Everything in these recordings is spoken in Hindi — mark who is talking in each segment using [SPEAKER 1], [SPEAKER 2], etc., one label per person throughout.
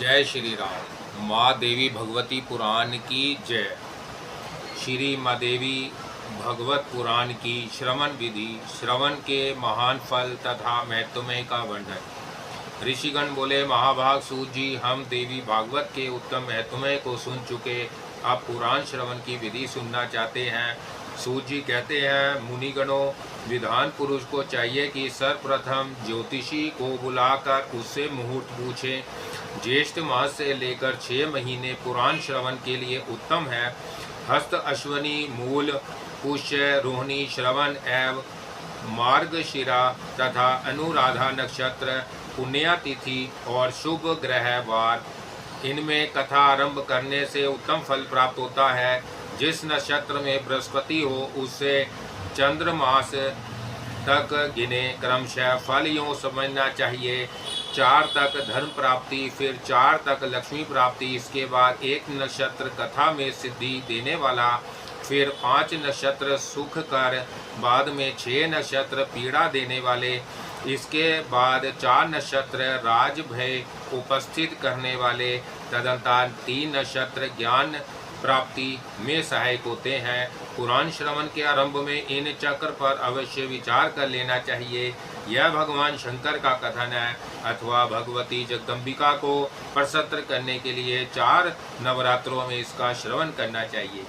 [SPEAKER 1] जय श्री राम। माँ देवी भगवती पुराण की जय। श्री माँ देवी भगवत पुराण की श्रवण विधि। श्रवण के महान फल तथा महत्वमय का वर्णन। ऋषिगण बोले, महाभाग सूत जी, हम देवी भागवत के उत्तम महत्वमय को सुन चुके, अब पुराण श्रवण की विधि सुनना चाहते हैं। सूत जी कहते हैं, मुनिगणों, विद्वान पुरुष को चाहिए कि सर्वप्रथम ज्योतिषी को बुलाकर उससे मुहूर्त पूछें। ज्येष्ठ मास से लेकर 6 महीने पुराण श्रवण के लिए उत्तम है। हस्त, अश्वनी, मूल, पुष्य, रोहिणी, श्रवण एवं मार्गशिरा तथा अनुराधा नक्षत्र, पुण्यातिथि और शुभ ग्रह वार, इनमें कथा आरंभ करने से उत्तम फल प्राप्त होता है। जिस नक्षत्र में बृहस्पति हो उससे चंद्रमास तक गिने। क्रमशः फल यूँ समझना चाहिए, 4 तक धर्म प्राप्ति, फिर 4 तक लक्ष्मी प्राप्ति, इसके बाद 1 नक्षत्र कथा में सिद्धि देने वाला, फिर 5 नक्षत्र सुख कर, बाद में 6 नक्षत्र पीड़ा देने वाले, इसके बाद 4 नक्षत्र राजभय उपस्थित करने वाले, तदंतर 3 नक्षत्र ज्ञान प्राप्ति में सहायक होते हैं। पुराण श्रवण के आरंभ में इन चक्र पर अवश्य विचार कर लेना चाहिए। यह भगवान शंकर का कथन है अथवा भगवती जगदम्बिका को प्रसन्न करने के लिए 4 नवरात्रों में इसका श्रवण करना चाहिए।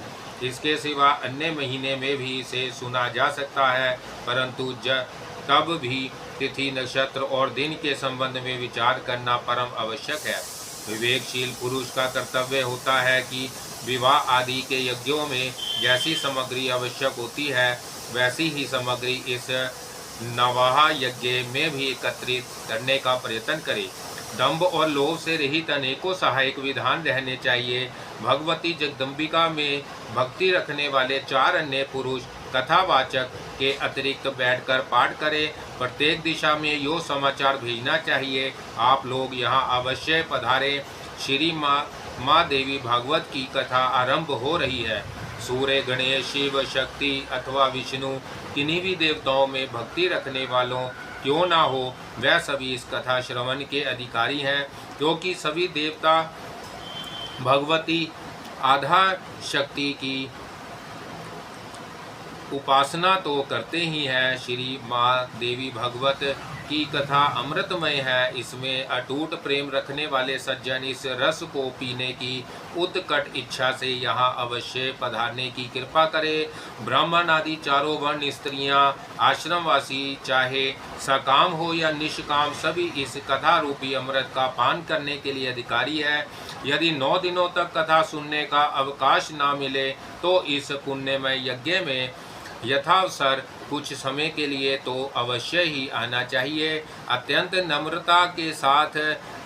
[SPEAKER 1] इसके सिवा अन्य महीने में भी इसे सुना जा सकता है, परंतु तब भी तिथि, नक्षत्र और दिन के संबंध में विचार करना परम आवश्यक है। विवेकशील पुरुष का कर्तव्य होता है कि विवाह आदि के यज्ञों में जैसी सामग्री आवश्यक होती है, वैसी ही सामग्री इस नवाह यज्ञ में भी एकत्रित करने का प्रयत्न करे। दंभ और लोभ से रहित अनेकों सहायक विधान रहने चाहिए। भगवती जगदम्बिका में भक्ति रखने वाले 4 अन्य पुरुष कथावाचक के अतिरिक्त बैठकर पाठ करें। प्रत्येक दिशा में यो समाचार भेजना चाहिए, आप लोग यहाँ अवश्य पधारें। श्री माँ देवी भागवत की कथा आरंभ हो रही है। सूर्य, गणेश, शिव, शक्ति अथवा विष्णु, किन्हीं भी देवताओं में भक्ति रखने वालों क्यों ना हो, वह सभी इस कथा श्रवण के अधिकारी हैं, क्योंकि सभी देवता भगवती आधार शक्ति की उपासना तो करते ही हैं। श्री माँ देवी भागवत की कथा अमृतमय है। इसमें अटूट प्रेम रखने वाले सज्जन इस रस को पीने की उत्कट इच्छा से यहाँ अवश्य पधारने की कृपा करें। ब्राह्मण आदि चारों वर्ण, स्त्रियाँ, आश्रमवासी, चाहे सकाम हो या निष्काम, सभी इस कथा रूपी अमृत का पान करने के लिए अधिकारी है। यदि 9 दिनों तक कथा सुनने का अवकाश ना मिले तो इस पुण्यमय यज्ञ में यथावसर कुछ समय के लिए तो अवश्य ही आना चाहिए। अत्यंत नम्रता के साथ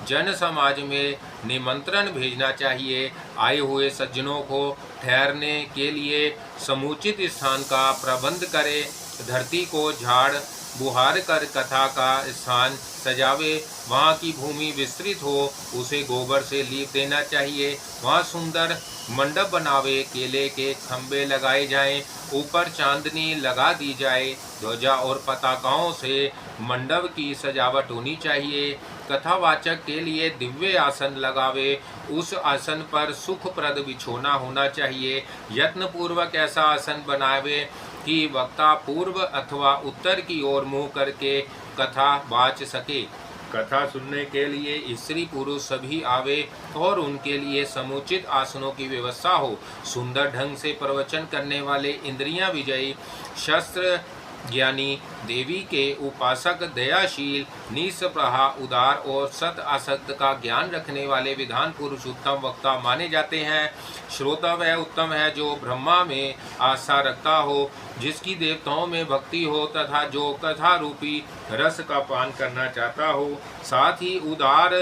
[SPEAKER 1] जन समाज में निमंत्रण भेजना चाहिए। आए हुए सज्जनों को ठहरने के लिए समुचित स्थान का प्रबंध करें। धरती को झाड़ बुहार कर कथा का स्थान सजावे। वहाँ की भूमि विस्तृत हो, उसे गोबर से लीप देना चाहिए। वहाँ सुंदर मंडप बनावे, केले के खंभे लगाए जाएं, ऊपर चांदनी लगा दी जाए, ध्वजा और पताकाओं से मंडप की सजावट होनी चाहिए। कथावाचक के लिए दिव्य आसन लगावे, उस आसन पर सुखप्रद बिछोना होना चाहिए। यत्न पूर्वक ऐसा आसन बनावे कि वक्ता पूर्व अथवा उत्तर की ओर मुँह करके कथा वाच सके। कथा सुनने के लिए स्त्री पुरुष सभी आवे और उनके लिए समुचित आसनों की व्यवस्था हो। सुंदर ढंग से प्रवचन करने वाले, इंद्रियां विजयी, शस्त्र ज्ञानी, देवी के उपासक, दयाशील, निस्पृहा, उदार और सत असत का ज्ञान रखने वाले विधान पुरुष उत्तम वक्ता माने जाते हैं। श्रोता वह उत्तम है जो ब्रह्मा में आस्था रखता हो, जिसकी देवताओं में भक्ति हो तथा जो कथा रूपी रस का पान करना चाहता हो, साथ ही उदार,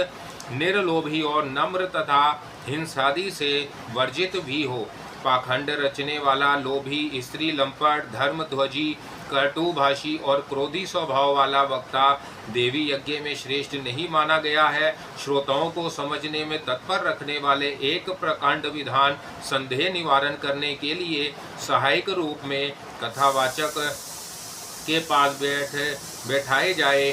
[SPEAKER 1] निर्लोभी और नम्र तथा हिंसादि से वर्जित भी हो। पाखंड रचने वाला, लोभी, स्त्री लंपट, धर्मध्वजी, कटुभाषी और क्रोधी स्वभाव वाला वक्ता देवी यज्ञ में श्रेष्ठ नहीं माना गया है। श्रोताओं को समझने में तत्पर रखने वाले एक प्रकांड विधान संदेह निवारण करने के लिए सहायक रूप में कथावाचक के पास बैठाए जाए।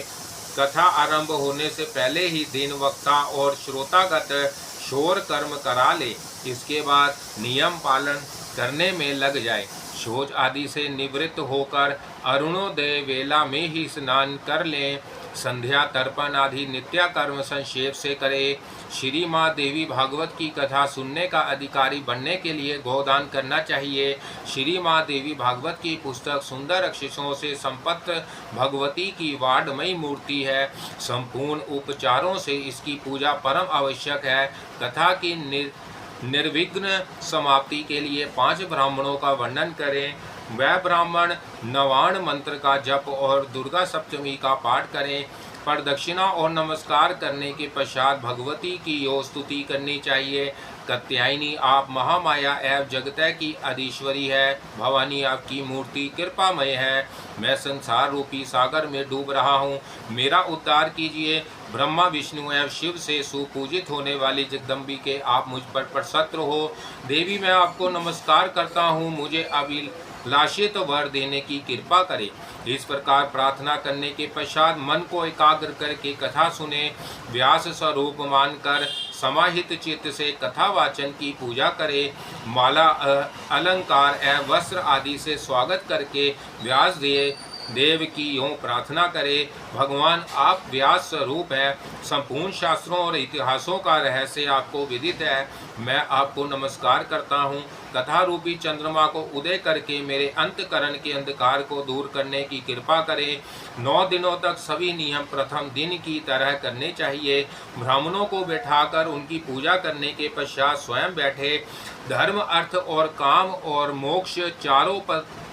[SPEAKER 1] कथा आरंभ होने से पहले ही दिन वक्ता और श्रोतागत शोर कर्म करा ले। इसके बाद नियम पालन करने में लग जाए। शौच आदि से निवृत्त होकर अरुणोदय वेला में ही स्नान कर लें। संध्या तर्पण आदि नित्य कर्म संक्षेप से करे। श्री माँ देवी भागवत की कथा सुनने का अधिकारी बनने के लिए गोदान करना चाहिए। श्री माँ देवी भागवत की पुस्तक सुंदर अक्षरों से संपन्न भगवती की वाडमयी मूर्ति है। संपूर्ण उपचारों से इसकी पूजा परम आवश्यक है। कथा की निर्विघ्न समाप्ति के लिए 5 ब्राह्मणों का वर्णन करें। वह ब्राह्मण नवाण मंत्र का जप और दुर्गा सप्तमी का पाठ करें। प्रदक्षिणा और नमस्कार करने के पश्चात भगवती की यो स्तुति करनी चाहिए। कात्यायनी, आप महामाया एवं जगत की अधीश्वरी है। भवानी, आपकी मूर्ति कृपामय है। मैं संसार रूपी सागर में डूब रहा हूँ, मेरा उद्धार कीजिए। ब्रह्मा, विष्णु एवं शिव से सुपूजित होने वाली जगदम्बिके, आप मुझ पर प्रसन्न हो। देवी, मैं आपको नमस्कार करता हूँ, मुझे अभिलाषित वर देने की कृपा करें। इस प्रकार प्रार्थना करने के पश्चात मन को एकाग्र करके कथा सुने। व्यास स्वरूप मानकर समाहित चित्त से कथा वाचन की पूजा करे। माला, अलंकार एवं वस्त्र आदि से स्वागत करके व्यास देव की यों प्रार्थना करे। भगवान, आप व्यास स्वरूप है। संपूर्ण शास्त्रों और इतिहासों का रहस्य आपको विदित है। मैं आपको नमस्कार करता हूँ। कथा रूपी चंद्रमा को उदय करके मेरे अंतकरण के अंधकार को दूर करने की कृपा करें। 9 दिनों तक सभी नियम प्रथम दिन की तरह करने चाहिए। ब्राह्मणों को बैठाकर उनकी पूजा करने के पश्चात स्वयं बैठे। धर्म, अर्थ और काम और मोक्ष चारों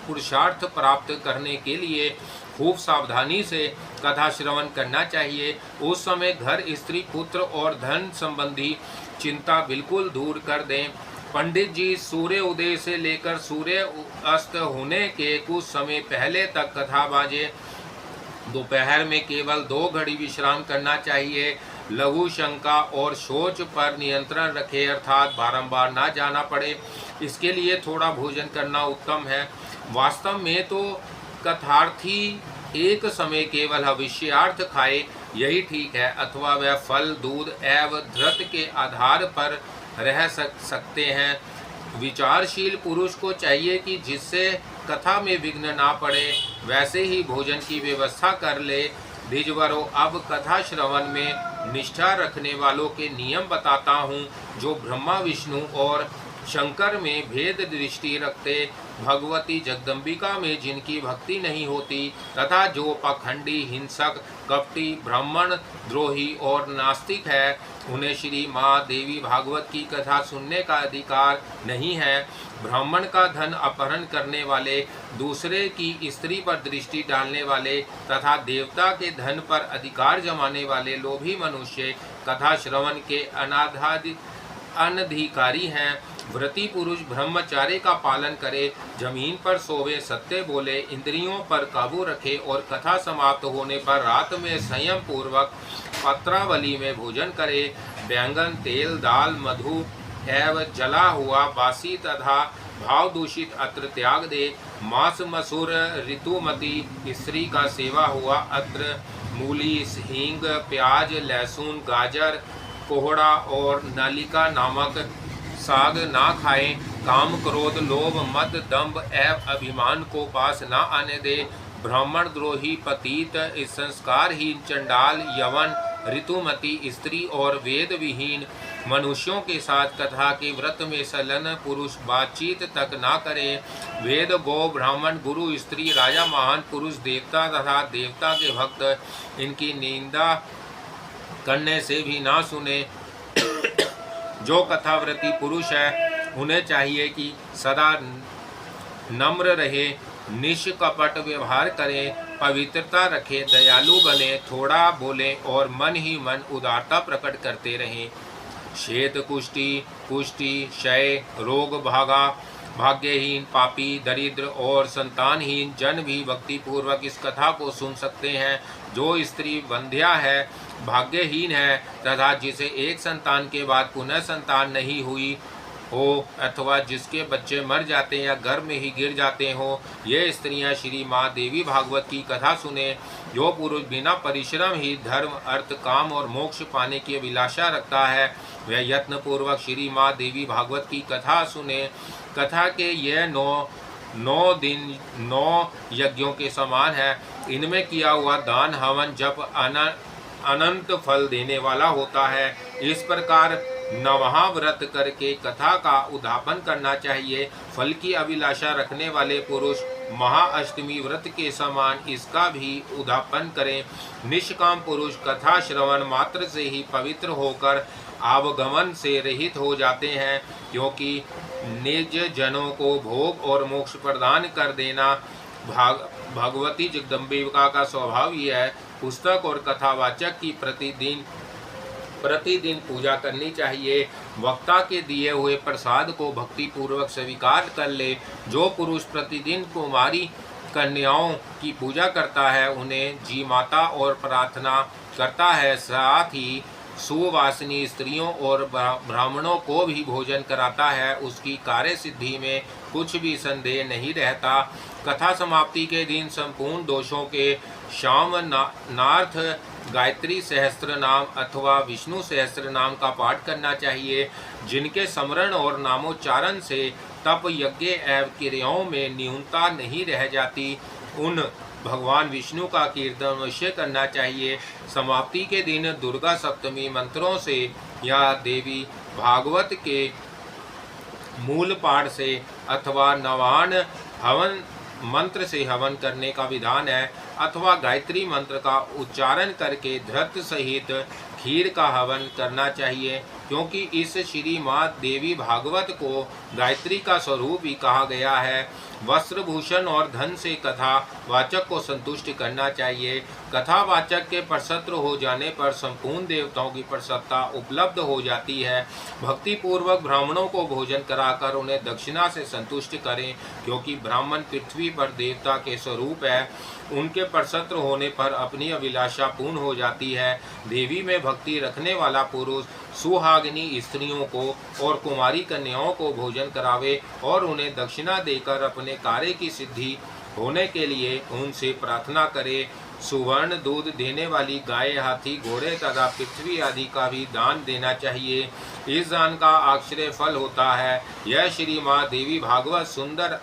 [SPEAKER 1] पुरुषार्थ प्राप्त करने के लिए खूब सावधानी से कथा श्रवण करना चाहिए। उस समय घर, स्त्री, पुत्र और धन संबंधी चिंता बिल्कुल दूर कर दें। पंडित जी सूर्य उदय से लेकर सूर्य अस्त होने के कुछ समय पहले तक कथा बाजे। दोपहर में केवल 2 घड़ी विश्राम करना चाहिए। लघु शंका और शौच पर नियंत्रण रखें, अर्थात बारंबार ना जाना पड़े। इसके लिए थोड़ा भोजन करना उत्तम है। वास्तव में तो कथार्थी एक समय केवल भविष्यार्थ खाए, यही ठीक है। अथवा वह फल, दूध एवं धृत के आधार पर रह सकते हैं। विचारशील पुरुष को चाहिए कि जिससे कथा में विघ्न ना पड़े, वैसे ही भोजन की व्यवस्था कर ले। द्विजवरों, अब कथा श्रवण में निष्ठा रखने वालों के नियम बताता हूँ, जो ब्रह्मा, विष्णु और शंकर में भेद दृष्टि रखते, भगवती जगदम्बिका में जिनकी भक्ति नहीं होती, तथा जो पाखंडी, हिंसक, कपटी, ब्राह्मण द्रोही और नास्तिक है, उन्हें श्री माँ देवी भागवत की कथा सुनने का अधिकार नहीं है। ब्राह्मण का धन अपहरण करने वाले, दूसरे की स्त्री पर दृष्टि डालने वाले तथा देवता के धन पर अधिकार जमाने वाले लोभी मनुष्य कथा श्रवण के अनधिकारी हैं। व्रती पुरुष ब्रह्मचार्य का पालन करे, जमीन पर सोवे, सत्य बोले, इंद्रियों पर काबू रखे और कथा समाप्त होने पर रात में संयम पूर्वक पत्रावली में भोजन करे। बैंगन, तेल, दाल, मधु एवं जला हुआ बासी तथा भाव दूषित अत्र त्याग दे। मांस, मसूर, ऋतुमती स्त्री का सेवा हुआ अत्र, मूली, हींग, प्याज, लहसुन, गाजर, कोहड़ा और नलिका नामक साग ना खाएं। काम, क्रोध, लोभ, मद, दंभ एवं अभिमान को पास ना आने दे। ब्राह्मण द्रोही, पतित, संस्कारहीन, चंडाल, यवन, ऋतुमती स्त्री और वेद विहीन मनुष्यों के साथ कथा के व्रत में संलग्न पुरुष बातचीत तक ना करे। वेद, गौ, ब्राह्मण, गुरु, स्त्री, राजा, महान पुरुष, देवता तथा देवता के भक्त इनकी निंदा करने से भी ना सुने। जो कथाव्रती पुरुष है, उन्हें चाहिए कि सदा नम्र रहे, निष्कपट व्यवहार करें, पवित्रता रखें, दयालु बने, थोड़ा बोलें और मन ही मन उदारता प्रकट करते रहें। श्वेत, कुष्ठी, क्षय रोग, भाग्यहीन, पापी, दरिद्र और संतानहीन जन भी भक्ति पूर्वक इस कथा को सुन सकते हैं। जो स्त्री वंध्या है, भाग्यहीन है तथा जिसे एक संतान के बाद पुनः संतान नहीं हुई, हो अथवा जिसके बच्चे मर जाते या घर में ही गिर जाते हो, ये स्त्रियां श्री माँ देवी भागवत की कथा सुने। जो पुरुष बिना परिश्रम ही धर्म, अर्थ, काम और मोक्ष पाने की अभिलाषा रखता है, वह यत्न पूर्वक श्री माँ देवी भागवत की कथा सुने। कथा के यह 9 दिन 9 यज्ञों के समान है। इनमें किया हुआ दान, हवन, जप अनंत फल देने वाला होता है। इस प्रकार नवहा व्रत करके कथा का उद्यापन करना चाहिए। फल की अभिलाषा रखने वाले पुरुष महाअष्टमी व्रत के समान इसका भी उद्यापन करें। निष्काम पुरुष कथा श्रवण मात्र से ही पवित्र होकर आवागमन से रहित हो जाते हैं, क्योंकि निज जनों को भोग और मोक्ष प्रदान कर देना भगवती जगदम्बिका का स्वभाव ही है। पुस्तक और कथावाचक की प्रतिदिन पूजा करनी चाहिए। वक्ता के दिए हुए प्रसाद को भक्ति पूर्वक स्वीकार कर ले। जो पुरुष प्रतिदिन कुमारी कन्याओं की पूजा करता है, उन्हें जी माता और प्रार्थना करता है, साथ ही सुवासिनी स्त्रियों और ब्राह्मणों को भी भोजन कराता है, उसकी कार्य सिद्धि में कुछ भी संदेह नहीं रहता। कथा समाप्ति के दिन संपूर्ण दोषों के शामनार्थ गायत्री सहस्त्र नाम अथवा विष्णु सहस्त्र नाम का पाठ करना चाहिए, जिनके स्मरण और नामोच्चारण से तप, यज्ञ एवं क्रियाओं में न्यूनता नहीं रह जाती। उन भगवान विष्णु का कीर्तन अवश्य करना चाहिए। समाप्ति के दिन दुर्गा सप्तमी मंत्रों से या देवी भागवत के मूल पाठ से अथवा नवान हवन मंत्र से हवन करने का विधान है, अथवा गायत्री मंत्र का उच्चारण करके धृत सहित खीर का हवन करना चाहिए, क्योंकि इस श्री माँ देवी भागवत को गायत्री का स्वरूप ही कहा गया है। वस्त्र, भूषण और धन से कथा वाचक को संतुष्ट करना चाहिए। कथा वाचक के प्रसन्न हो जाने पर संपूर्ण देवताओं की प्रसन्नता उपलब्ध हो जाती है। भक्ति पूर्वक ब्राह्मणों को भोजन कराकर उन्हें दक्षिणा से संतुष्ट करें, क्योंकि ब्राह्मण पृथ्वी पर देवता के स्वरूप है। उनके प्रसन्न होने पर अपनी अभिलाषा पूर्ण हो जाती है। देवी में भक्ति रखने वाला पुरुष सुहागिनी स्त्रियों को और कुमारी कन्याओं को भोजन करावे और उन्हें दक्षिणा देकर अपने कार्य की सिद्धि होने के लिए उनसे प्रार्थना करे। सुवर्ण दूध देने वाली गाय, हाथी, घोड़े तथा पृथ्वी आदि का भी दान देना चाहिए। इस दान का आश्चर्य फल होता है। यह श्री माँ देवी भागवत सुंदर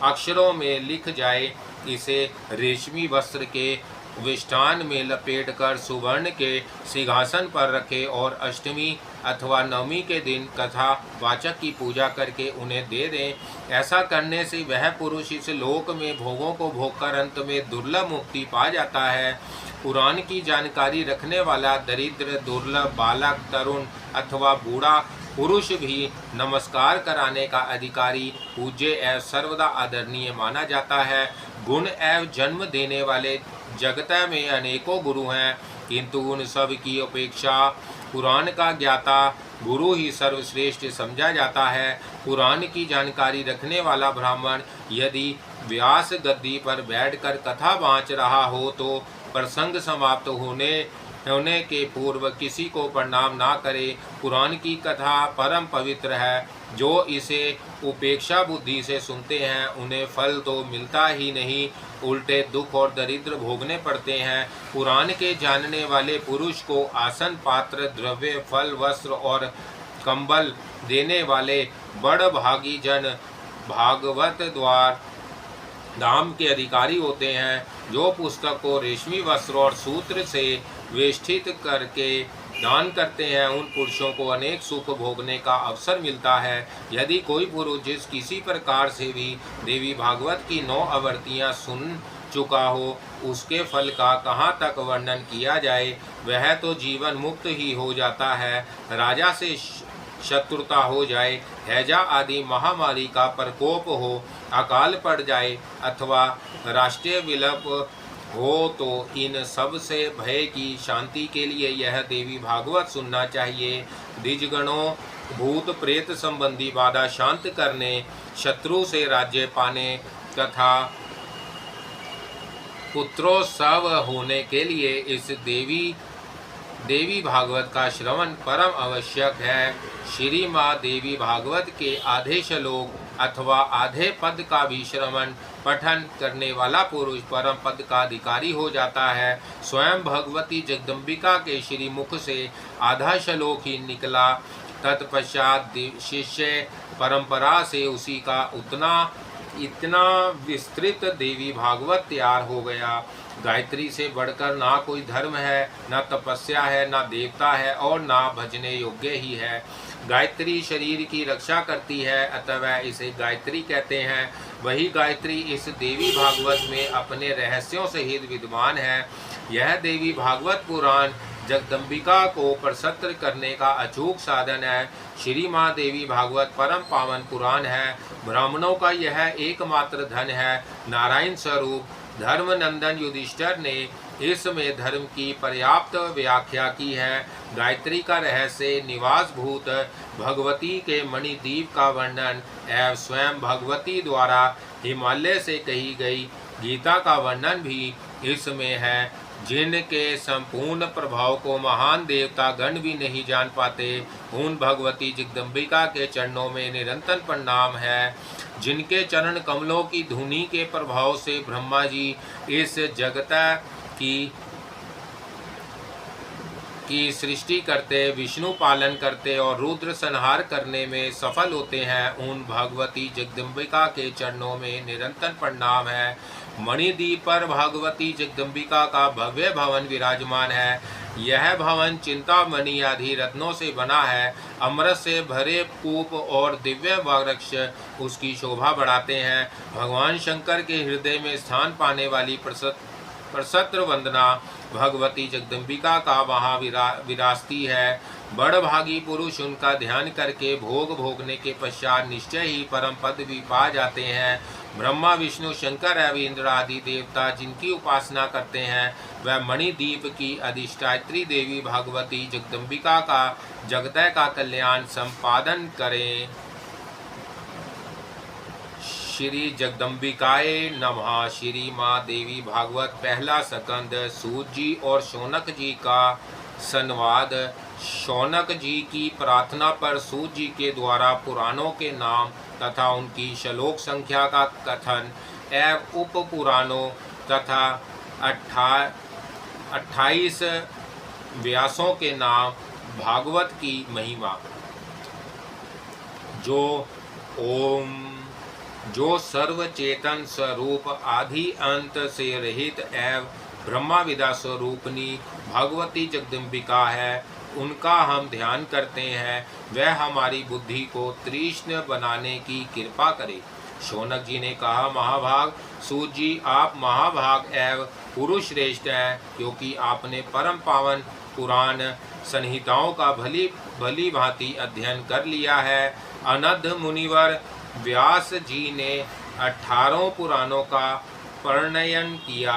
[SPEAKER 1] अक्षरों में लिख जाए। इसे रेशमी वस्त्र के विष्ठान में लपेटकर सुवर्ण के सिंहासन पर रखे और अष्टमी अथवा नवमी के दिन कथा वाचक की पूजा करके उन्हें दे दें। ऐसा करने से वह पुरुष इस लोक में भोगों को भोगकर अंत में दुर्लभ मुक्ति पा जाता है। पुराण की जानकारी रखने वाला दरिद्र, दुर्लभ, बालक, तरुण अथवा बूढ़ा पुरुष भी नमस्कार कराने का अधिकारी, पूज्य एवं सर्वदा आदरणीय माना जाता है। गुण एवं जन्म देने वाले जगत में अनेकों गुरु हैं, किंतु उन सब की अपेक्षा पुराण का ज्ञाता गुरु ही सर्वश्रेष्ठ समझा जाता है। पुराण की जानकारी रखने वाला ब्राह्मण यदि व्यास गद्दी पर बैठकर कथा बाँच रहा हो तो प्रसंग समाप्त होने के पूर्व किसी को प्रणाम ना करे। पुराण की कथा परम पवित्र है। जो इसे उपेक्षा बुद्धि से सुनते हैं उन्हें फल तो मिलता ही नहीं, उल्टे दुख और दरिद्र भोगने पड़ते हैं। पुराण के जानने वाले पुरुष को आसन, पात्र, द्रव्य, फल, वस्त्र और कंबल देने वाले बड़ भागी जन भागवत द्वार धाम के अधिकारी होते हैं। जो पुस्तक को रेशमी वस्त्र और सूत्र से वेष्टित करके दान करते हैं, उन पुरुषों को अनेक सुख भोगने का अवसर मिलता है। यदि कोई पुरुष जिस किसी प्रकार से भी देवी भागवत की 9 आवर्तियाँ सुन चुका हो, उसके फल का कहाँ तक वर्णन किया जाए। वह तो जीवन मुक्त ही हो जाता है। राजा से शत्रुता हो जाए, हैजा आदि महामारी का प्रकोप हो, अकाल पड़ जाए अथवा राष्ट्रीय विलप हो, तो इन सब से भय की शांति के लिए यह देवी भागवत सुनना चाहिए। द्विजगणों, भूत प्रेत संबंधी बाधा शांत करने, शत्रु से राज्य पाने तथा पुत्रोत्सव होने के लिए इस देवी देवी भागवत का श्रवण परम आवश्यक है। श्री माँ देवी भागवत के आधे श्लोक अथवा आधे पद का भी श्रवण पठन करने वाला पुरुष परम पद का अधिकारी हो जाता है। स्वयं भगवती जगदम्बिका के श्री मुख से आधा श्लोक ही निकला, तत्पश्चात शिष्य परंपरा से उसी का इतना विस्तृत देवी भागवत तैयार हो गया। गायत्री से बढ़कर ना कोई धर्म है, ना तपस्या है, ना देवता है और ना भजने योग्य ही है। गायत्री शरीर की रक्षा करती है, अतः इसे गायत्री कहते हैं। वही गायत्री इस देवी भागवत में अपने रहस्यों सहित विद्यमान है। यह देवी भागवत पुराण जगदम्बिका को प्रसन्न करने का अचूक साधन है। श्री माँ देवी भागवत परम पावन पुराण है। ब्राह्मणों का यह एकमात्र धन है। नारायण स्वरूप धर्मनंदन युधिष्ठिर ने इसमें धर्म की पर्याप्त व्याख्या की है। गायत्री का रहस्य निवास भूत भगवती के मणिद्वीप का वर्णन एवं स्वयं भगवती द्वारा हिमालय से कही गई गीता का वर्णन भी इसमें है, जिनके संपूर्ण प्रभाव को महान देवता गण भी नहीं जान पाते। उन भगवती जगदम्बिका के चरणों में निरंतर प्रणाम है, जिनके चरण कमलों की धुनी के प्रभाव से ब्रह्मा जी इस जगत की सृष्टि करते, विष्णु पालन करते और रुद्र संहार करने में सफल होते हैं। उन भगवती जगदम्बिका के चरणों में निरंतर प्रणाम है। मणिद्वीप पर भगवती जगदम्बिका का भव्य भवन विराजमान है। यह भवन चिंतामणि आदि रत्नों से बना है। अमृत से भरे कूप और दिव्य वृक्ष उसकी शोभा बढ़ाते हैं। भगवान शंकर के हृदय में स्थान पाने वाली प्रसत्र वंदना भगवती जगदम्बिका का वहाँ विराजती है। बड़भागी पुरुष उनका ध्यान करके भोग भोगने के पश्चात निश्चय ही परम पद भी पा जाते हैं। ब्रह्मा विष्णु शंकर एवं इंद्र आदि देवता जिनकी उपासना करते हैं, वह मणिद्वीप की अधिष्ठात्री देवी भगवती जगदम्बिका का जगत का कल्याण संपादन करें। श्री जगदम्बिकाए नमः। श्री माँ देवी भागवत पहला स्कंद। सूत जी और शौनक जी का संवाद। शौनक जी की प्रार्थना पर सूत जी के द्वारा पुराणों के नाम तथा उनकी श्लोक संख्या का कथन एवं उप पुराणों तथा 28 व्यासों के नाम, भागवत की महिमा। जो सर्वचेतन स्वरूप आदि अंत से रहित एवं ब्रह्माविदा स्वरूपनी भगवती जगदम्बिका है, उनका हम ध्यान करते हैं। वह हमारी बुद्धि को तीक्ष्ण बनाने की कृपा करे। शौनक जी ने कहा, महाभाग सूत जी, आप महाभाग एवं पुरुष श्रेष्ठ हैं, क्योंकि आपने परम पावन पुराण संहिताओं का भली भांति अध्ययन कर लिया है। अनध मुनिवर व्यास जी ने 18 पुराणों का प्रणयन किया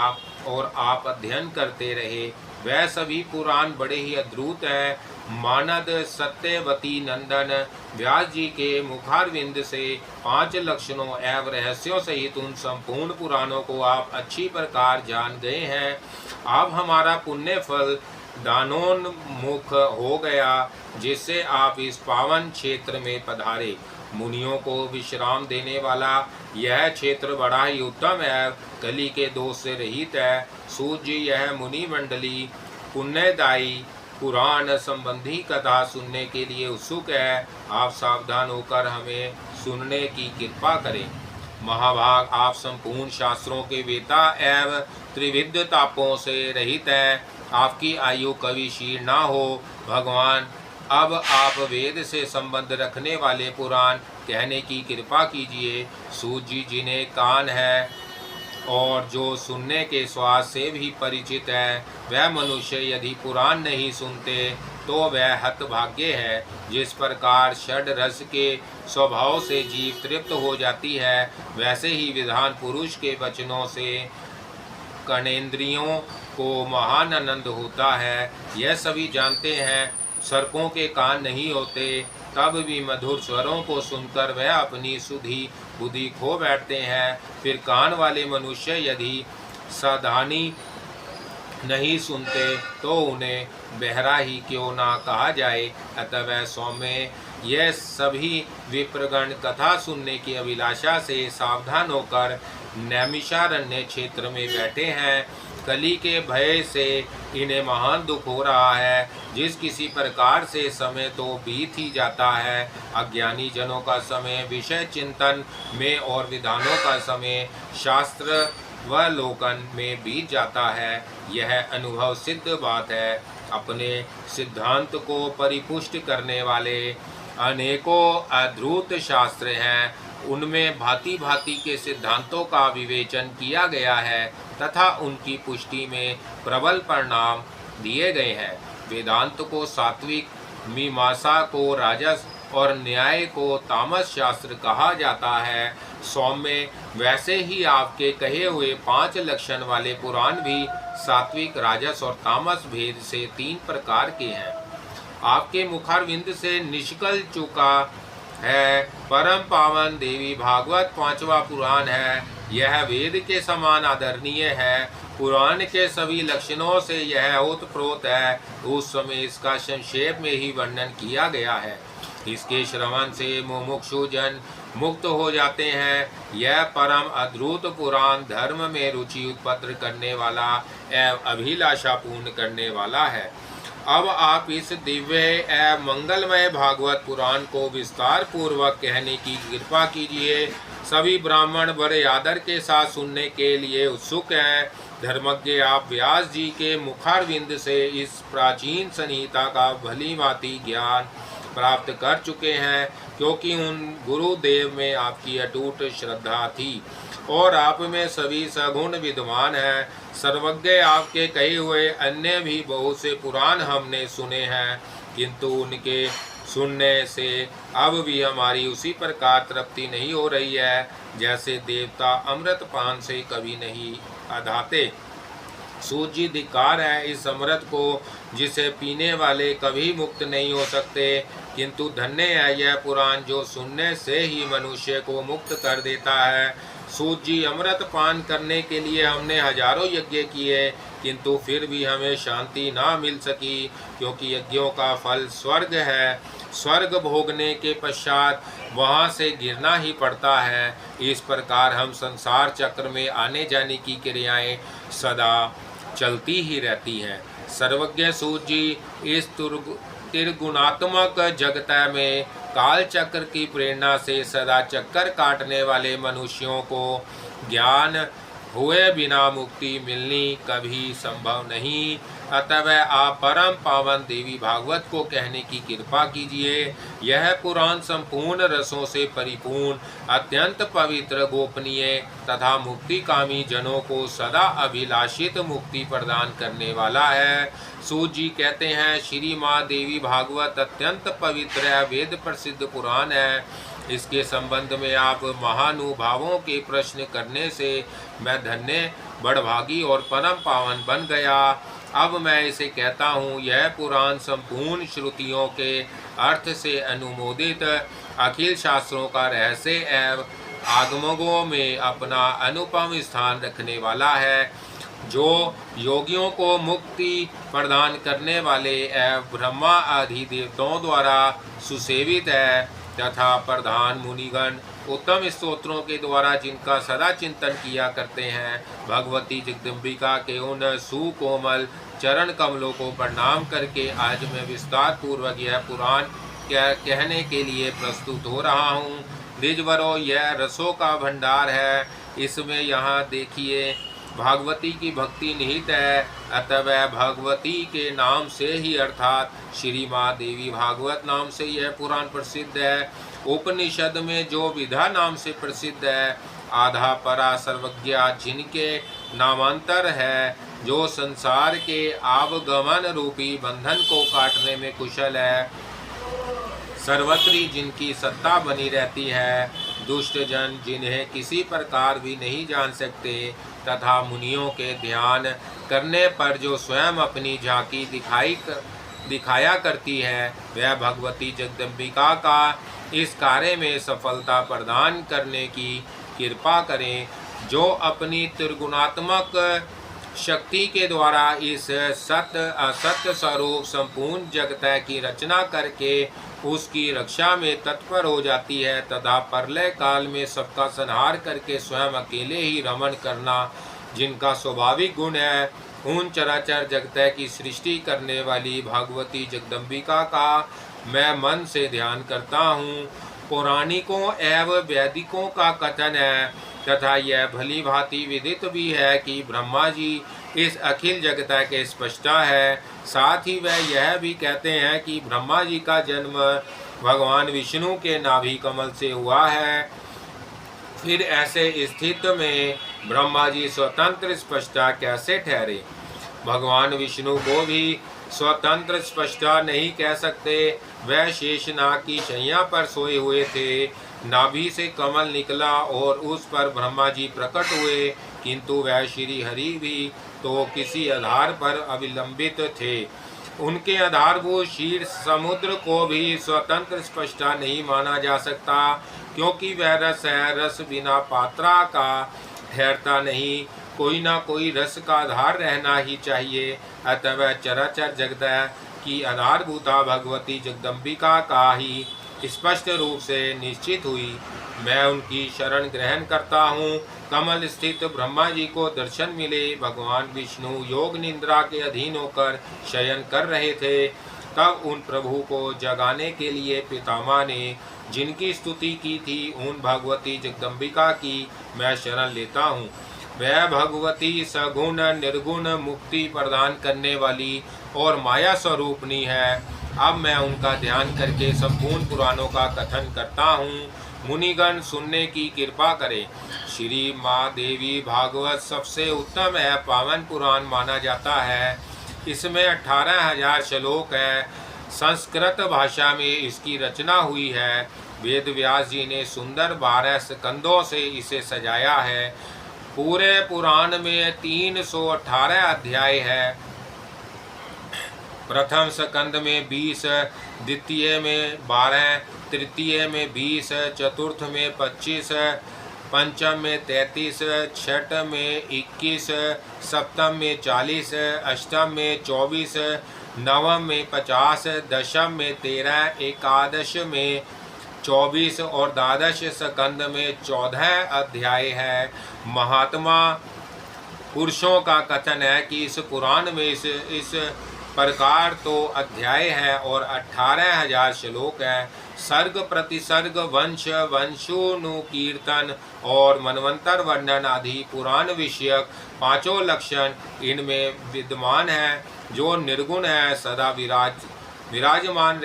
[SPEAKER 1] और आप अध्ययन करते रहे। वह सभी पुराण बड़े ही अद्भुत हैं। मानद सत्यवती नंदन व्यास जी के मुखारविंद से 5 लक्षणों एवं रहस्यों सहित उन संपूर्ण पुराणों को आप अच्छी प्रकार जान गए हैं। अब हमारा पुण्य फल दानोन्मुख हो गया, जिससे आप इस पावन क्षेत्र में पधारे। मुनियों को विश्राम देने वाला यह क्षेत्र बड़ा ही उत्तम है, कली के दोष से रहित है। सूत जी, यह मुनि मंडली पुण्यदायी पुराण संबंधी कथा सुनने के लिए उत्सुक है। आप सावधान होकर हमें सुनने की कृपा करें। महाभाग, आप संपूर्ण शास्त्रों के वेता एवं त्रिविध तापों से रहित हैं। आपकी आयु कभी क्षीण ना हो। भगवान, अब आप वेद से संबंध रखने वाले पुराण कहने की कृपा कीजिए। सूत जी, जिन्हें कान है और जो सुनने के स्वाद से भी परिचित है, वह मनुष्य यदि पुराण नहीं सुनते तो वह हतभाग्य है। जिस प्रकार षड रस के स्वभाव से जीव तृप्त हो जाती है, वैसे ही विधान पुरुष के वचनों से कर्णेंद्रियों को महान आनंद होता है। यह सभी जानते हैं। सर्पों के कान नहीं होते, तब भी मधुर स्वरों को सुनकर वह अपनी सुधी बुद्धि खो बैठते हैं। फिर कान वाले मनुष्य यदि सावधानी नहीं सुनते तो उन्हें बहरा ही क्यों ना कहा जाए। अतः सौम्य यह सभी विप्रगण कथा सुनने की अभिलाषा से सावधान होकर नैमिषारण्य क्षेत्र में बैठे हैं। कली के भय से इन्हें महान दुख हो रहा है। जिस किसी प्रकार से समय तो बीत ही जाता है, अज्ञानी जनों का समय विषय चिंतन में और विधानों का समय शास्त्र व लोकन में बीत जाता है। यह अनुभव सिद्ध बात है। अपने सिद्धांत को परिपुष्ट करने वाले अनेकों अद्भुत शास्त्र हैं। उनमें भांति भांति के सिद्धांतों का विवेचन किया गया है तथा उनकी पुष्टि में प्रबल परिणाम दिए गए हैं। वेदांत को सात्विक, मीमांसा को राजस और न्याय को तामस शास्त्र कहा जाता है। सौम्य वैसे ही आपके कहे हुए 5 लक्षण वाले पुराण भी सात्विक, राजस और तामस भेद से 3 प्रकार के हैं। आपके मुखारविंद से निष्कल चुका है परम पावन देवी भागवत 5वां पुराण है। यह वेद के समान आदरणीय है। पुराण के सभी लक्षणों से यह ओतप्रोत है। उस समय इसका संक्षेप में ही वर्णन किया गया है। इसके श्रवण से मुमुक्षु जन मुक्त हो जाते हैं। यह परम अद्भुत पुराण धर्म में रुचि उत्पन्न करने वाला एवं अभिलाषा पूर्ण करने वाला है। अब आप इस दिव्य एवं मंगलमय भागवत पुराण को विस्तार पूर्वक कहने की कृपा कीजिए। सभी ब्राह्मण बड़े आदर के साथ सुनने के लिए उत्सुक हैं। धर्मज्ञ आप व्यास जी के मुखारविंद से इस प्राचीन संहिता का भली भांति ज्ञान प्राप्त कर चुके हैं, क्योंकि उन गुरुदेव में आपकी अटूट श्रद्धा थी और आप में सभी सगुण विद्वान हैं। सर्वज्ञ आपके कहे हुए अन्य भी बहुत से पुराण हमने सुने हैं, किंतु उनके सुनने से अब भी हमारी उसी प्रकार तृप्ति नहीं हो रही है जैसे देवता अमृत पान से कभी नहीं अधाते। सूजी धिक्कार है इस अमृत को जिसे पीने वाले कभी मुक्त नहीं हो सकते, किंतु धन्य है यह पुराण जो सुनने से ही मनुष्य को मुक्त कर देता है। सूत जी, अमृत पान करने के लिए हमने हजारों यज्ञ किए, किंतु फिर भी हमें शांति ना मिल सकी, क्योंकि यज्ञों का फल स्वर्ग है। स्वर्ग भोगने के पश्चात वहाँ से गिरना ही पड़ता है। इस प्रकार हम संसार चक्र में आने जाने की क्रियाएं सदा चलती ही रहती हैं। सर्वज्ञ सूत जी, इस त्रिगुणात्मक जगत में काल चक्र की प्रेरणा से सदा चक्कर काटने वाले मनुष्यों को ज्ञान हुए बिना मुक्ति मिलनी कभी संभव नहीं। अतः आप परम पावन देवी भागवत को कहने की कृपा कीजिए। यह पुराण संपूर्ण रसों से परिपूर्ण, अत्यंत पवित्र, गोपनीय तथा मुक्तिकामी जनों को सदा अभिलाषित मुक्ति प्रदान करने वाला है। सूत जी कहते हैं, श्री माँ देवी भागवत अत्यंत पवित्र वेद प्रसिद्ध पुराण है। इसके संबंध में आप महानुभावों के प्रश्न करने से मैं धन्य, बड़भागी और परम पावन बन गया। अब मैं इसे कहता हूँ, यह पुराण संपूर्ण श्रुतियों के अर्थ से अनुमोदित, अखिल शास्त्रों का रहस्य एवं आगमों में अपना अनुपम स्थान रखने वाला है, जो योगियों को मुक्ति प्रदान करने वाले एवं ब्रह्मा आदि देवताओं द्वारा सुसेवित है, तथा प्रधान मुनिगण उत्तम स्तोत्रों के द्वारा जिनका सदा चिंतन किया करते हैं। भगवती जगदम्बिका के उन सुकोमल चरण कमलों को प्रणाम करके आज मैं विस्तार पूर्वक यह पुराण कहने के लिए प्रस्तुत हो रहा हूँ। द्विजवरों, यह रसों का भंडार है। इसमें यहाँ देखिए, भागवती की भक्ति निहित है। अतः भगवती के नाम से ही अर्थात श्री माँ देवी भागवत नाम से यह पुराण प्रसिद्ध है। उपनिषद में जो विधा नाम से प्रसिद्ध है, आधा परा सर्वज्ञा जिनके नामांतर है, जो संसार के आवागमन रूपी बंधन को काटने में कुशल है, सर्वत्री जिनकी सत्ता बनी रहती है, दुष्ट जन जिन्हें किसी प्रकार भी नहीं जान सकते, तथा मुनियों के ध्यान करने पर जो स्वयं अपनी झांकी दिखाया करती है, वह भगवती जगदम्बिका का इस कार्य में सफलता प्रदान करने की कृपा करें। जो अपनी त्रिगुणात्मक शक्ति के द्वारा इस सत्य असत्य स्वरूप संपूर्ण जगत की रचना करके उसकी रक्षा में तत्पर हो जाती है तथा प्रलय काल में सबका संहार करके स्वयं अकेले ही रमण करना जिनका स्वाभाविक गुण है, उन चराचर जगत की सृष्टि करने वाली भगवती जगदम्बिका का मैं मन से ध्यान करता हूँ। पौराणिकों एवं वैदिकों का कथन है तथा यह भली भांति विदित भी है कि ब्रह्मा जी इस अखिल जगत के स्पष्टा है। साथ ही वह यह भी कहते हैं कि ब्रह्मा जी का जन्म भगवान विष्णु के नाभि कमल से हुआ है। फिर ऐसे स्थिति में ब्रह्मा जी स्वतंत्र स्पष्टा कैसे ठहरे? भगवान विष्णु को भी स्वतंत्र स्पष्टा नहीं कह सकते। वह शेषनाग की शैया पर सोए हुए थे। नाभि से कमल निकला और उस पर ब्रह्मा जी प्रकट हुए, किंतु वह श्री हरि भी तो किसी आधार पर अविलंबित थे। उनके आधारभूत शीर्ष समुद्र को भी स्वतंत्र स्पष्टा नहीं माना जा सकता, क्योंकि वह रस है। रस बिना पात्रा का ठहरता नहीं, कोई ना कोई रस का आधार रहना ही चाहिए। अतः वह चराचर जगत की आधारभूता भगवती जगदम्बिका का ही स्पष्ट रूप से निश्चित हुई। मैं उनकी शरण ग्रहण करता हूँ। कमल स्थित ब्रह्मा जी को दर्शन मिले। भगवान विष्णु योग निद्रा के अधीन होकर शयन कर रहे थे। तब उन प्रभु को जगाने के लिए पितामह ने जिनकी स्तुति की थी, उन भगवती जगदम्बिका की मैं शरण लेता हूँ। वह भगवती सगुण निर्गुण मुक्ति प्रदान करने वाली और माया स्वरूपनी है। अब मैं उनका ध्यान करके संपूर्ण पुराणों का कथन करता हूँ। मुनिगण सुनने की कृपा करें। श्री माँ देवी भागवत सबसे उत्तम है, पावन पुराण माना जाता है। इसमें 18,000 श्लोक है। संस्कृत भाषा में इसकी रचना हुई है। वेद व्यास जी ने सुंदर 12 स्कंदों से इसे सजाया है। पूरे पुराण में 318 अध्याय है। प्रथम स्कंद में 20, द्वितीय में 12, तृतीय में 20, चतुर्थ में 25, पंचम में 33, छठ में 21, सप्तम में 40, अष्टम में 24, नवम में 50, दशम में 13, एकादश में 24 और द्वादश स्कंद में 14 अध्याय है। महात्मा पुरुषों का कथन है कि इस पुराण में इस प्रकार तो अध्याय है और 18,000 श्लोक है। सर्ग प्रतिसर्ग वंश वंशुनुकीर्तन और मनवंतर वर्णन आदि पुराण विषयक 5 लक्षण इनमें विद्यमान है। जो निर्गुण है, सदा विराजमान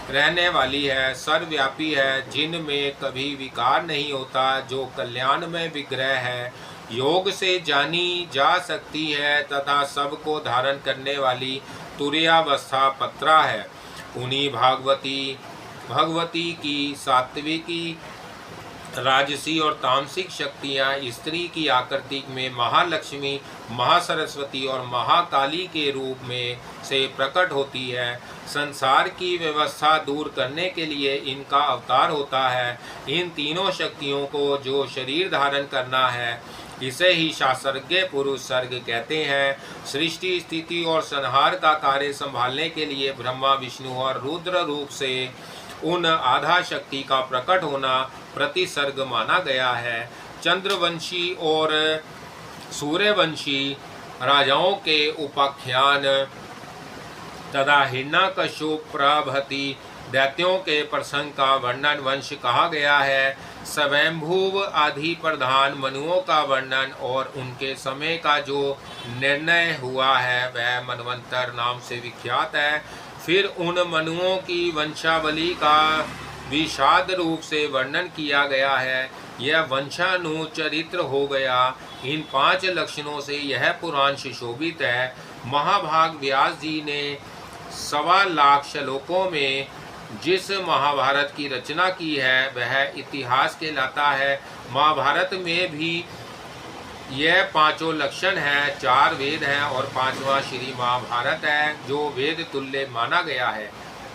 [SPEAKER 1] रहने वाली है, सर्वव्यापी है, जिनमें कभी विकार नहीं होता, जो कल्याण में विग्रह है, योग से जानी जा सकती है तथा सबको धारण करने वाली तुर्यावस्था पत्रा है। उन्हीं भगवती की सात्विकी, राजसी और तामसिक शक्तियाँ स्त्री की आकृति में महालक्ष्मी, महासरस्वती और महाकाली के रूप में से प्रकट होती है। संसार की व्यवस्था दूर करने के लिए इनका अवतार होता है। इन तीनों शक्तियों को जो शरीर धारण करना है, इसे ही शास्त्रज्ञ पुरुष सर्ग कहते हैं। सृष्टि स्थिति और संहार का कार्य संभालने के लिए ब्रह्मा विष्णु और रुद्र रूप से उन आधा शक्ति का प्रकट होना प्रतिसर्ग माना गया है। चंद्रवंशी और सूर्यवंशी राजाओं के उपाख्यान तथा हिरण्यकश्यप प्रभृति दैत्यों के प्रसंग का वर्णन वंश कहा गया है। स्वयंभुव आदि प्रधान मनुओं का वर्णन और उनके समय का जो निर्णय हुआ है वह मनवंतर नाम से विख्यात है। फिर उन मनुओं की वंशावली का विषाद रूप से वर्णन किया गया है। यह वंशानुचरित्र हो गया। इन 5 लक्षणों से यह पुराण सुशोभित है। महाभाग व्यास जी ने 1.25 लाख श्लोकों में जिस महाभारत की रचना की है वह इतिहास कहलाता है। महाभारत में भी यह 5 लक्षण है, 4 वेद हैं और 5वां श्री महाभारत है, जो वेद तुल्य माना गया है।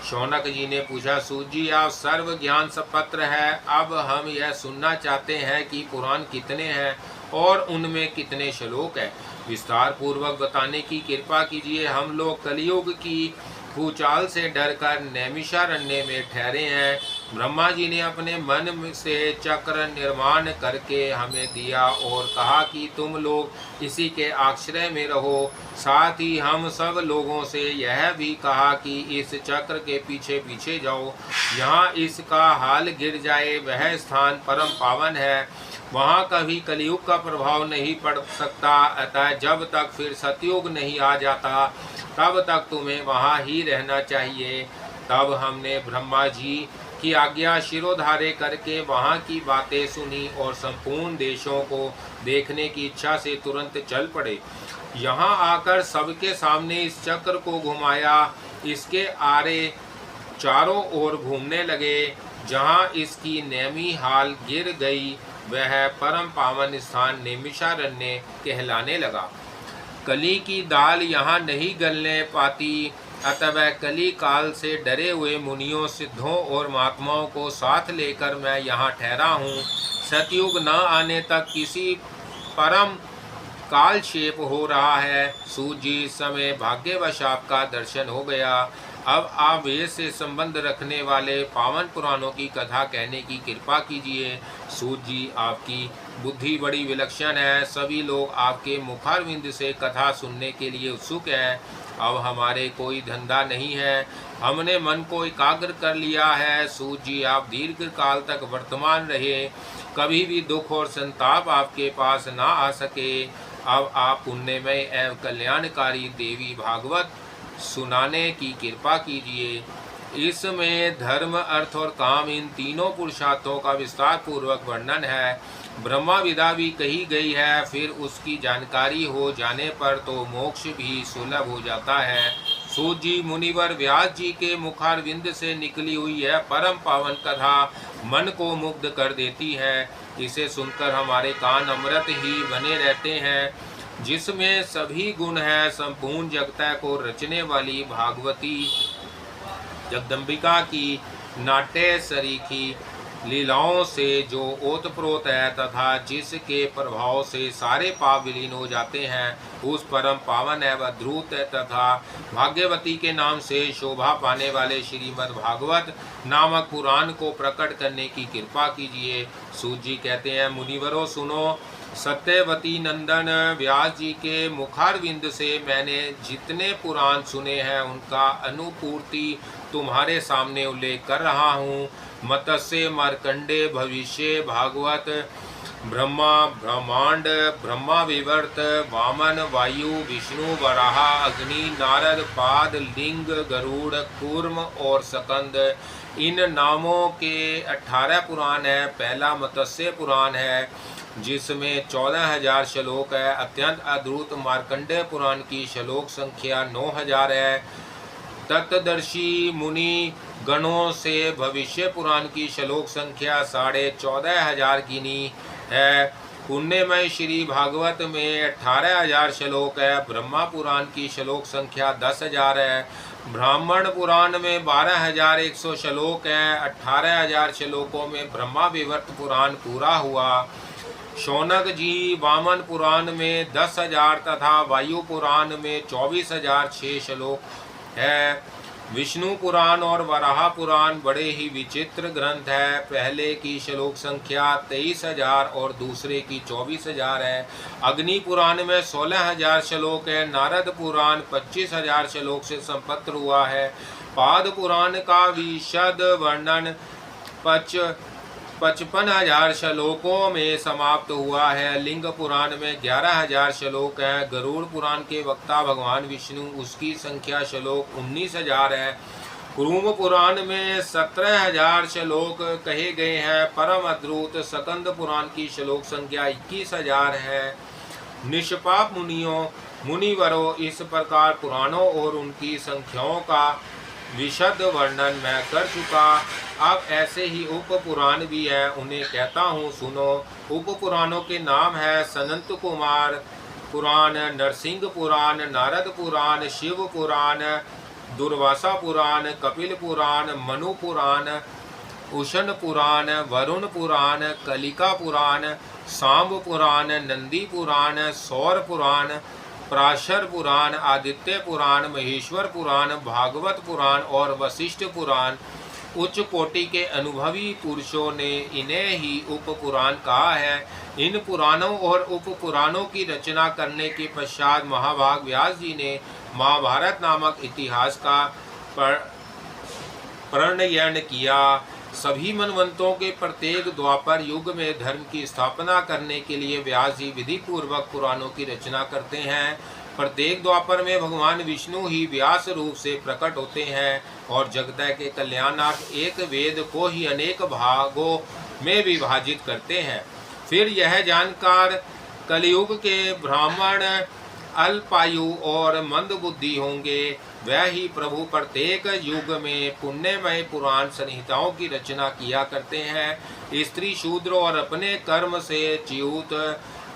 [SPEAKER 1] शौनक जी ने पूछा, सूत जी आप सर्व ज्ञान सपत्र है, अब हम यह सुनना चाहते हैं कि पुराण कितने हैं और उनमें कितने श्लोक हैं। विस्तार पूर्वक बताने की कृपा कीजिए। हम लोग कलयुग की भूचाल से डरकर नैमिषारण्य में ठहरे हैं। ब्रह्मा जी ने अपने मन से चक्र निर्माण करके हमें दिया और कहा कि तुम लोग इसी के आश्रय में रहो। साथ ही हम सब लोगों से यह भी कहा कि इस चक्र के पीछे पीछे जाओ। यहाँ इसका हाल गिर जाए वह स्थान परम पावन है, वहाँ कभी कलयुग का प्रभाव नहीं पड़ सकता। अतः जब तक फिर सतयुग नहीं आ जाता तब तक तुम्हें वहाँ ही रहना चाहिए। तब हमने ब्रह्मा जी की आज्ञा शिरोधार्य करके वहाँ की बातें सुनी और संपूर्ण देशों को देखने की इच्छा से तुरंत चल पड़े। यहाँ आकर सबके सामने इस चक्र को घुमाया, इसके आरे चारों ओर घूमने लगे। जहाँ इसकी नेमी हाल गिर गई वह परम पावन स्थान नैमिषारण्य कहलाने लगा। कली की दाल यहाँ नहीं गलने पाती, अतः वह कली काल से डरे हुए मुनियों, सिद्धों और महात्माओं को साथ लेकर मैं यहाँ ठहरा हूँ। सतयुग न आने तक किसी परम कालक्षेप हो रहा है। सूत जी, इस समय भाग्यवश आपका दर्शन हो गया। अब आप वेद से संबंध रखने वाले पावन पुराणों की कथा कहने की कृपा कीजिए। सूत जी, आपकी बुद्धि बड़ी विलक्षण है। सभी लोग आपके मुखारविंद से कथा सुनने के लिए उत्सुक हैं। अब हमारे कोई धंधा नहीं है, हमने मन को एकाग्र कर लिया है। सूत जी, आप दीर्घ काल तक वर्तमान रहे, कभी भी दुख और संताप आपके पास ना आ सके। अब आप पुण्यमय एवं कल्याणकारी देवी भागवत सुनाने की कृपा कीजिए। इसमें धर्म, अर्थ और काम, इन तीनों पुरुषार्थों का विस्तार पूर्वक वर्णन है। ब्रह्मा विद्या भी कही गई है। फिर उसकी जानकारी हो जाने पर तो मोक्ष भी सुलभ हो जाता है। सूत जी, मुनिवर व्यास जी के मुखारविंद से निकली हुई है परम पावन कथा मन को मुग्ध कर देती है। इसे सुनकर हमारे कान अमृत ही बने रहते हैं, जिसमें सभी गुण है। संपूर्ण जगत को रचने वाली भागवती जगदम्बिका की नाट्य सरीखी लीलाओं से जो ओतप्रोत है तथा जिसके प्रभाव से सारे पाप विलीन हो जाते हैं, उस परम पावन एवं ध्रुत तथा भाग्यवती के नाम से शोभा पाने वाले श्रीमद् भागवत नामक पुराण को प्रकट करने की कृपा कीजिए। सूत जी कहते हैं, मुनिवरों सुनो, सत्यवती नंदन व्यास जी के मुखारविंद से मैंने जितने पुराण सुने हैं उनका अनुपूर्ति तुम्हारे सामने उल्लेख कर रहा हूँ। मत्स्य, मार्कंडे, भविष्य, भागवत, ब्रह्मा, ब्रह्मांड, ब्रह्मा विवर्त, वामन, वायु, विष्णु, वराह, अग्नि, नारद, पाद, लिंग, गरुड़, कूर्म और सकंद, इन नामों के 18 पुराण है। पहला मत्स्य पुराण है जिसमें 14,000 श्लोक है। अत्यंत अद्भुत मार्कंडेय पुराण की श्लोक संख्या 9,000 है। तत्दर्शी मुनि गणों से भविष्य पुराण की श्लोक संख्या 14,500 गिनी है। पुण्यमय श्री भागवत में 18,000 श्लोक है। ब्रह्मा पुराण की श्लोक संख्या 10,000 है। ब्राह्मण पुराण में 12,100 श्लोक है। 18,000 श्लोकों में ब्रह्मा विवर्त पुराण पूरा हुआ। शौनक जी, वामन पुराण में 10,000 तथा वायु पुराण में 24,006 श्लोक है। विष्णु पुराण और वराह पुराण बड़े ही विचित्र ग्रंथ है। पहले की श्लोक संख्या 23,000 और दूसरे की 24,000 है। अग्नि पुराण में 16,000 श्लोक है। नारद पुराण 25,000 श्लोक से संपन्न हुआ है। पाद पुराण का विशद वर्णन 55,000 श्लोकों में समाप्त हुआ है। लिंग पुराण में 11,000 श्लोक है। गरुड़ पुराण के वक्ता भगवान विष्णु, उसकी संख्या श्लोक 19,000 है। कूर्म पुराण में 17,000 श्लोक कहे गए हैं। परम अद्भुत सकंद पुराण की श्लोक संख्या 21,000 है। निष्पाप मुनिवरों, इस प्रकार पुराणों और उनकी संख्याओं का विशद वर्णन मैं कर चुका। अब ऐसे ही उप पुराण भी है, उन्हें कहता हूँ सुनो। उप पुराणों के नाम है सनंत कुमार पुराण, नरसिंह पुराण, नारद पुराण, शिव पुराण, दुर्वासा पुराण, कपिल पुराण, मनु पुराण, उशन पुराण, वरुण पुराण, कलिका पुराण, सांब पुराण, नंदी पुराण, सौर पुराण, पराशर पुराण, आदित्य पुराण, महेश्वर पुराण, भागवत पुराण और वशिष्ठ पुराण उच्च कोटि के अनुभवी पुरुषों ने इन्हें ही उप पुराण कहा है। इन पुराणों और उप पुराणों की रचना करने के पश्चात महाभाग व्यास जी ने महाभारत नामक इतिहास का प्रणयन किया। सभी मनवंतों के प्रत्येक द्वापर युग में धर्म की स्थापना करने के लिए व्यास जी विधि पूर्वक पुराणों की रचना करते हैं। प्रत्येक द्वापर में भगवान विष्णु ही व्यास रूप से प्रकट होते हैं और जगत के कल्याणार्थ एक वेद को ही अनेक भागों में विभाजित करते हैं। फिर यह जानकार कलयुग के ब्राह्मण अल्पायु और मंदबुद्धि होंगे, वह ही प्रभु प्रत्येक युग में पुण्यमय पुराण संहिताओं की रचना किया करते हैं। स्त्री शूद्र और अपने कर्म से च्युत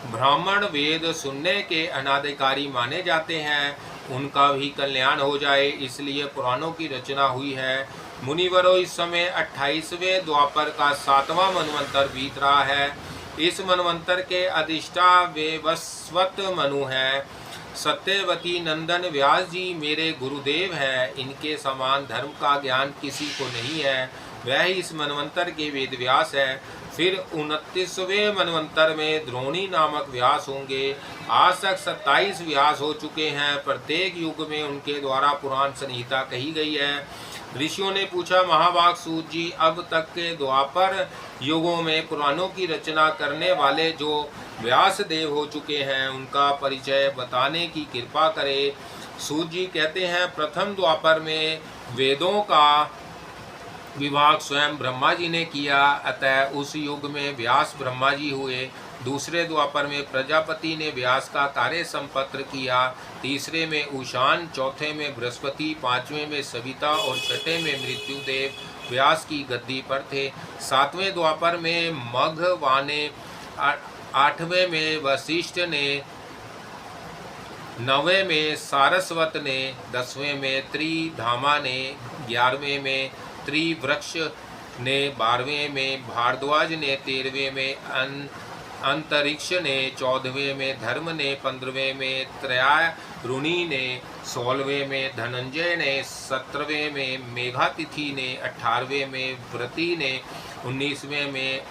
[SPEAKER 1] ब्राह्मण वेद सुनने के अनाधिकारी माने जाते हैं, उनका भी कल्याण हो जाए, इसलिए पुराणों की रचना हुई है। मुनिवरों, इस समय 28वें द्वापर का 7वां मनवंतर बीत रहा है। इस मनवंतर के अधिष्ठा वेवस्वत मनु है। सत्यवती नंदन व्यास जी मेरे गुरुदेव हैं, इनके समान धर्म का ज्ञान किसी को नहीं है, वह ही इस मनवंतर के वेद व्यास है। फिर 29वें मनवंतर में द्रोणी नामक व्यास होंगे। आज तक 27 व्यास हो चुके हैं। प्रत्येक युग में उनके द्वारा पुराण संहिता कही गई है। ऋषियों ने पूछा, महाभाग सूत जी, अब तक के द्वापर युगों में पुराणों की रचना करने वाले जो व्यास देव हो चुके हैं, उनका परिचय बताने की कृपा करें। सूत जी कहते हैं, प्रथम द्वापर में वेदों का विभाग स्वयं ब्रह्मा जी ने किया, अतः उस युग में व्यास ब्रह्मा जी हुए। दूसरे द्वापर में प्रजापति ने व्यास का कार्य संपन्न किया। तीसरे में उषान, चौथे में बृहस्पति, पांचवें में सविता और छठे में मृत्युदेव व्यास की गद्दी पर थे। सातवें द्वापर में मघवा ने, आठवें में वशिष्ठ ने, नवें में सारस्वत ने, 10वें में त्रिधामा ने, 11वें में त्रिवृक्ष ने, 12वें में भारद्वाज ने, 13वें में अंतरिक्ष ने, 14वें में धर्म ने, 15वें में त्रयारुणी ने, 16वें में धनंजय ने, 17वें में मेघातिथि ने, 18वें में व्रती ने, 19वें में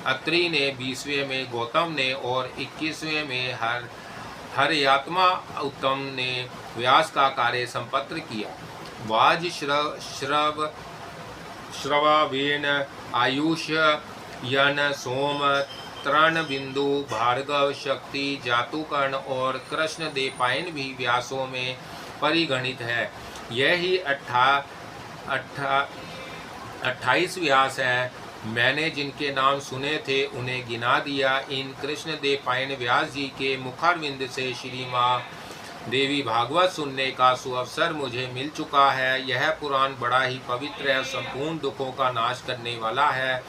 [SPEAKER 1] अत्रि ने, 20वें में गौतम ने और 21वें में हरयात्मा उत्तम ने व्यास का कार्य संपन्न किया। वाज श्रवावेन, आयुष, यन, सोम, तरण बिंदु, भार्गव, शक्ति, जातुकर्ण और कृष्ण देवपायन भी व्यासों में परिगणित है। यह ही 28 व्यास है। मैंने जिनके नाम सुने थे उन्हें गिना दिया। इन कृष्ण देवपायन व्यास जी के मुखारविंद से श्री माँ देवी भागवत सुनने का सुअवसर मुझे मिल चुका है। यह पुराण बड़ा ही पवित्र है, संपूर्ण दुखों का नाश करने वाला है।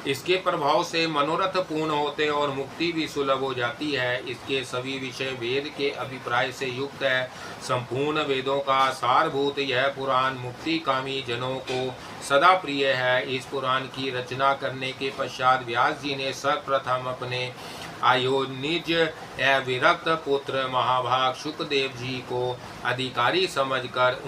[SPEAKER 1] इसके प्रभाव से मनोरथ पूर्ण होते और मुक्ति भी सुलभ हो जाती है। इसके सभी विषय वेद के अभिप्राय से युक्त है। संपूर्ण वेदों का सारभूत यह पुराण मुक्ति कामी जनों को सदा प्रिय है। इस पुराण की रचना करने के पश्चात व्यास जी ने सर्वप्रथम अपने अयोनिज विरक्त पुत्र महाभाग शुकदेव जी को अधिकारी समझकर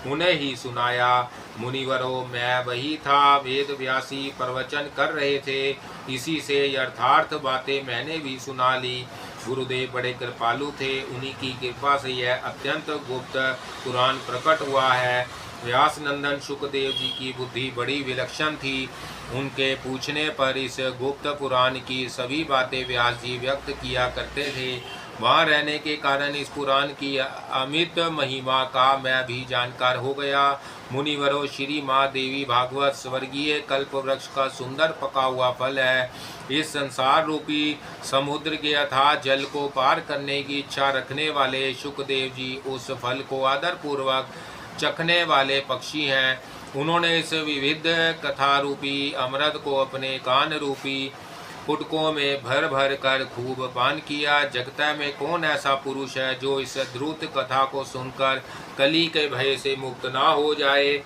[SPEAKER 1] उन्हें ही सुनाया। मुनिवरों, मैं वही था, वेद व्यासी प्रवचन कर रहे थे, इसी से यथार्थ बातें मैंने भी सुना ली। गुरुदेव बड़े कृपालु थे, उन्हीं की कृपा से यह अत्यंत गुप्त पुराण प्रकट हुआ है। व्यास नंदन शुकदेव जी की बुद्धि बड़ी विलक्षण थी। उनके पूछने पर इस गुप्त पुराण की सभी बातें व्यास जी व्यक्त किया करते थे। वहाँ रहने के कारण इस पुराण की अमित महिमा का मैं भी जानकार हो गया। मुनिवरों, श्री माँ देवी भागवत स्वर्गीय कल्प वृक्ष का सुंदर पका हुआ फल है। इस संसार रूपी समुद्र के अथाह जल को पार करने की इच्छा रखने वाले शुकदेव जी उस फल को आदर पूर्वक चखने वाले पक्षी हैं। उन्होंने इस विविध कथा रूपी अमृत को अपने कान रूपी पुटकों में भर भर कर खूब पान किया। जगत में कौन ऐसा पुरुष है जो इस द्रुत कथा को सुनकर कली के भय से मुक्त ना हो जाए।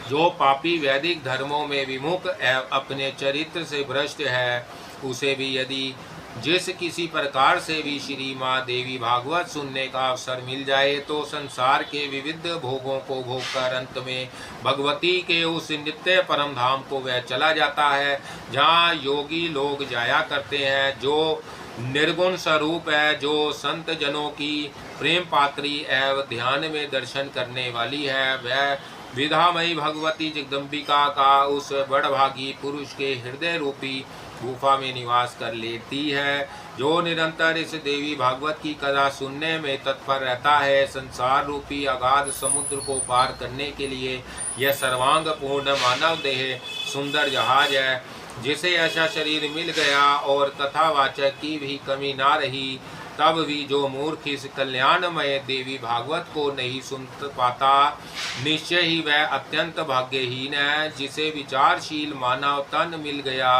[SPEAKER 1] जो पापी वैदिक धर्मों में विमुख एवं अपने चरित्र से भ्रष्ट है, उसे भी यदि जिस किसी प्रकार से भी श्री माँ देवी भागवत सुनने का अवसर मिल जाए तो संसार के विविध भोगों को भोगकर अंत में भगवती के उस नित्य परम धाम को वह चला जाता है जहाँ योगी लोग जाया करते हैं, जो निर्गुण स्वरूप है, जो संत जनों की प्रेम पात्री एवं ध्यान में दर्शन करने वाली है। वह विधामयी भगवती जगदम्बिका का उस बड़भागी पुरुष के हृदय रूपी गुफा में निवास कर लेती है, जो निरंतर इस देवी भागवत की कथा सुनने में तत्पर रहता है। संसार रूपी अगाध समुद्र को पार करने के लिए यह सर्वांग पूर्ण मानव देह सुंदर जहाज है, जिसे ऐसा शरीर मिल गया और कथावाचक की भी कमी ना रही, तब भी जो मूर्ख इस कल्याणमय देवी भागवत को नहीं सुन पाता, निश्चय ही वह अत्यंत भाग्यहीन है। जिसे विचारशील मानव तन मिल गया,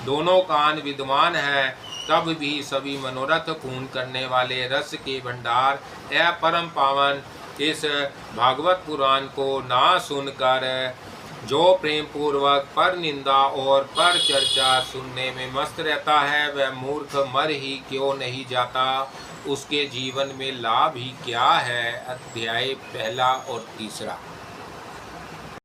[SPEAKER 1] दोनों कान विद्वान है, तब भी सभी मनोरथ पूर्ण करने वाले रस के भंडार ए परम पावन इस भागवत पुराण को ना सुनकर जो प्रेम पूर्वक पर निंदा और पर चर्चा सुनने में मस्त रहता है, वह मूर्ख मर ही क्यों नहीं जाता, उसके जीवन में लाभ ही क्या है। अध्याय 1 और 3।